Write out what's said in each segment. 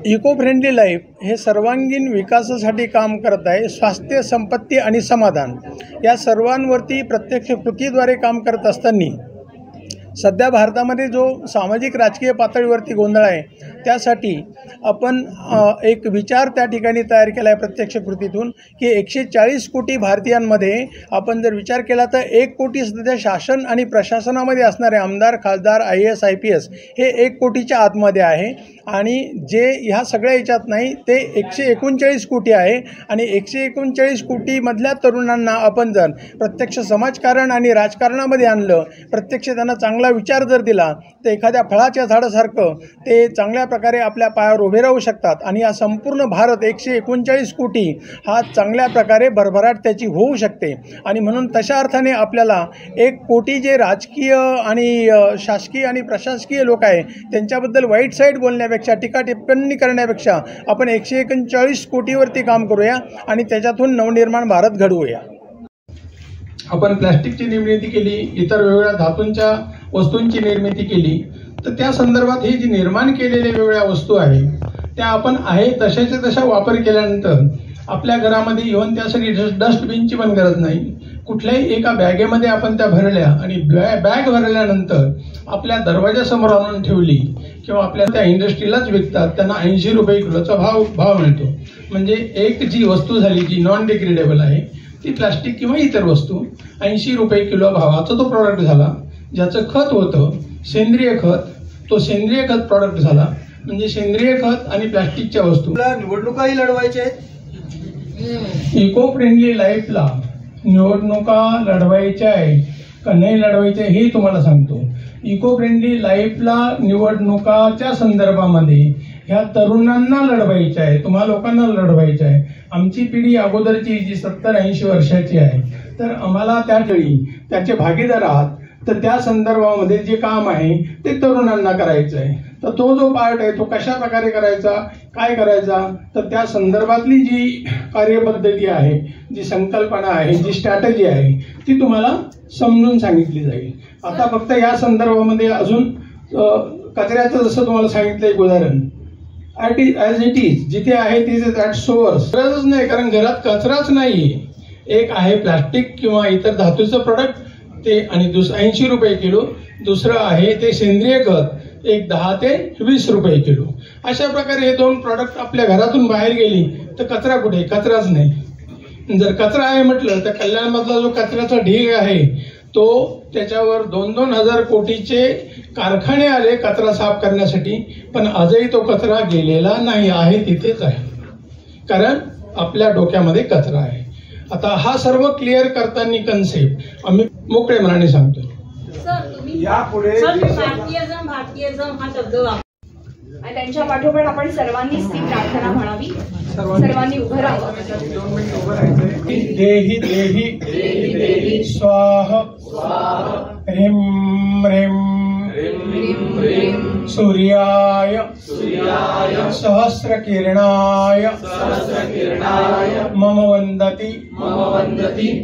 Eco friendly life हे सर्वांगीण विकासासाठी काम करत आहे। स्वास्थ्य, संपत्ती आणि समाधान या सर्वांवरती प्रत्यक्ष कृतीद्वारे काम करत असताना सध्या भारतामध्ये जो सामाजिक राजकीय पातळीवरती गोंधळ आहे त्यासाठी आपण एक विचार त्या ठिकाणी तयार केला आहे प्रत्यक्ष कृतीतून की 140 कोटी भारतीयांमध्ये आपण जर विचार केला तर 1 कोटी सध्या शासन आणि प्रशासनामध्ये असणारे आमदार, खासदार, IAS, IPS हे 1 कोटीच्या आतमध्ये आहे आणि जे ह्या सगळ्या याच्यात नाही ते 139 कोटी आहे आणि 139 कोटीमधल्या तरुणांना आपण जर प्रत्यक्ष समाजकारण आणि राजकारणामध्ये आणलं, प्रत्यक्ष त्यांना चांगला विचार जर दिला तर एखाद्या फळाच्या झाडासारखं ते चांगल्या प्रकारे आपल्या पायावर उभे राहू शकतात आणि हा संपूर्ण भारत 139 कोटी हा चांगल्या प्रकारे भरभराट त्याची होऊ शकते। आणि म्हणून तशा अर्थाने आपल्याला 1 कोटी जे राजकीय आणि शासकीय आणि प्रशासकीय लोक आहे त्यांच्याबद्दल वाईट साईड बोलण्यापेक्षा, टीका टिप्पणी करण्यापेक्षा आपण 139 कोटीवरती काम करूया आणि त्याच्यातून नवनिर्माण भारत घडवूया। आपण प्लास्टिकची निर्मिती केली, इतर वेगवेगळ्या धातूंच्या वस्तूंची निर्मिती केली, तर त्या संदर्भात हे जी निर्माण केलेल्या वेगवेगळ्या वस्तू आहे त्या आपण आहे तशाच्या तशा वापर केल्यानंतर आपल्या घरामध्ये इव्हन त्यासाठी डस्टबिनची पण गरज नाही, कुठल्याही एका बॅगेमध्ये आपण त्या भरल्या आणि बॅग भरल्यानंतर आपल्या दरवाजासमोर आणून ठेवली किंवा आपल्या त्या इंडस्ट्रीलाच विकतात, त्यांना 80 रुपये किलोचा भाव मिळतो। म्हणजे एक जी वस्तू झाली जी नॉन डिग्रेडेबल आहे ती प्लास्टिक किंवा इतर वस्तू 80 रुपये किलो भावाचा तो प्रॉडक्ट झाला। ज्याचं खत होतं सेंद्रिय खत, तो सेंद्रिय खत प्रॉडक्ट झाला। म्हणजे सेंद्रिय खत आणि प्लास्टिकच्या वस्तू निवडणुकाही लढवायच्या आहेत। इको फ्रेंडली लाईफला निवडणुका लढवायच्या आहे का नाही लढवायच्या हे तुम्हाला सांगतो। इको फ्रेंडली लाईफला निवडणुकाच्या संदर्भामध्ये ह्या तरुणांना लढवायच्या आहे, तुम्हा लोकांना लढवायच्या आहे। आमची पिढी अगोदरची जी 70-80 वर्षाची आहे तर आम्हाला त्या वेळी त्याचे भागीदार आहात, तर त्या संदर्भामध्ये जे काम आहे ते तरुणांना करायचं आहे। तर तो जो पार्ट आहे तो कशा प्रकारे करायचा, काय करायचा, तर त्या संदर्भातली जी कार्यपद्धती आहे, जी संकल्पना आहे, जी स्ट्रॅटेजी आहे ती तुम्हाला समजून सांगितली जाईल। आता फक्त या संदर्भामध्ये अजून कचऱ्याचं जसं तुम्हाला सांगितलं एक उदाहरण, ॲज इट इज जिथे आहे तिथे दॅट सोर्स गरजच नाही, कारण घरात कचराच नाही। एक आहे प्लास्टिक किंवा इतर धातूचं प्रोडक्ट ते आणि 80 रुपये किलो, दुसरं आहे ते सेंद्रिय खत एक 10 ते 20 रुपये किलो। अशा प्रकारे हे 2 प्रॉडक्ट आपल्या घरातून बाहेर गेली तर कचरा कुठे, कचराच नाही। जर कचरा आहे म्हटलं तर कल्याणमधला जो कचऱ्याचा ढीग आहे तो त्याच्यावर 2-2 हजार कोटीचे कारखाने आले कचरा साफ करण्यासाठी, पण आजही तो कचरा गेलेला नाही, आहे तिथेच आहे, कारण आपल्या डोक्यामध्ये कचरा आहे। आता हा सर्व क्लिअर करताना कन्सेप्ट आम्ही मोकळे मनाने सांगतो। यापुढे भारतीयजम हा शब्द आणि त्यांच्या पाठोपाठ आपण सर्वांनीच ती प्रार्थना म्हणावी, सर्वांनी उभं राहावं। देहि देहि देहि स्वाहा ह्रीं ह्रीं सूर्याय सहस्रकिरणाय मम वन्दति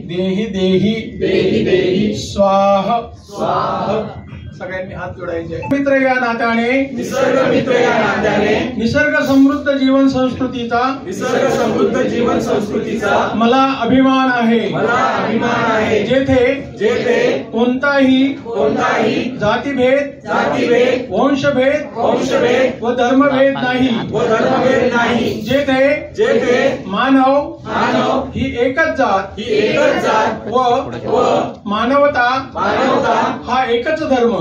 देहि देहि स्वाहा। सगळ्यांनी हात जोडायचे। मित्र या नात्याने निसर्ग समृद्ध जीवन संस्कृतीचा मला अभिमान आहे। जेथे कोणताही जातीभेद वंशभेद व धर्मभेद नाही। जेथे मानव ही एकच जात व मानवता हा एकच धर्म